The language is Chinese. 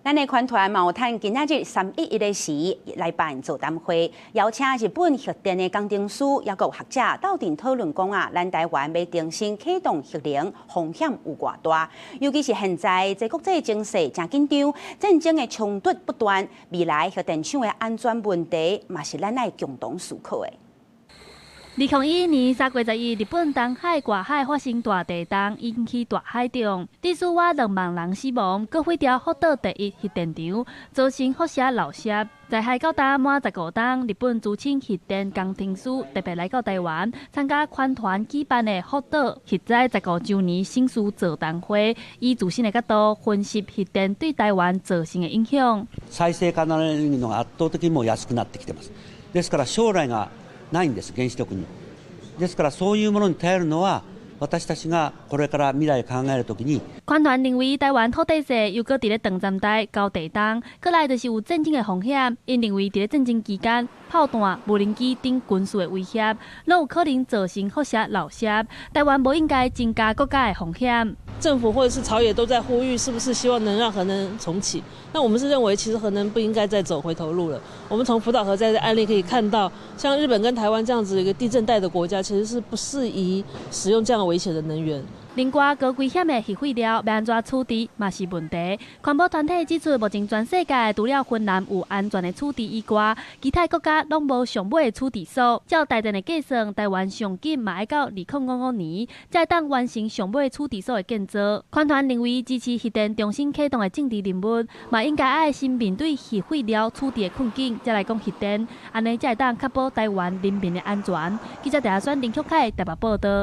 咱的環團嘛有趁今仔日311的時來辦座談會，邀請日本核電的工程師也有學者鬥陣討論講啊，咱台灣要重新啟動核能風險有偌大，尤其是現在這國際情勢真緊張，戰爭的衝突不斷，未來核電廠的安全問題嘛是咱愛共同思考的。 2011年3月11日，日本東海外海發生大地震，引起大海嘯，致死我2萬人死亡，閣毀掉福島第一核電廠，造成輻射漏洩。在海到達滿15天，日本資深核電工程師特別來到台灣，參加環團舉辦的福島核災15週年盛事座談會，以自身的角度分析核電對台灣造成的影響。再生可能エネルギーのが圧倒的にもう安くなってきてます。ですから将来がないんです、原子力に。ですからそういうものに頼るのは私たちがこれから未来考えるときに。環團認為台灣土地勢又擱佇咧長站帶高地動，閣來就是有戰爭的風險。因認為佇咧戰爭期間，炮彈、無人機等軍事的威脅，攏有可能造成輻射漏洩。台灣不應該增加國家的風險。政府或者是朝野都在呼籲，是不是希望能讓核能重啟？那我們是認為，其實核能不應該再走回頭路了。我們從福島核災的案例可以看到，像日本跟台灣這樣子一個地震帶的國家，其實是不適宜使用這樣危險的能源。另外，高危險的核廢料要安怎處理，嘛是問題。環保團體指出，目前全世界除了芬蘭有安全的處理以外，其他國家攏無上尾的處理所。照台電的計算，台灣上緊嘛要到2055年，才當完成上尾處理所的建設。環團認為，支持核電重新啟動的政治人物，嘛應該愛先面對核廢料處理的困境，再來講核電，安尼才會當確保台灣人民的安全。記者陳亞選、林旭凱台北報道。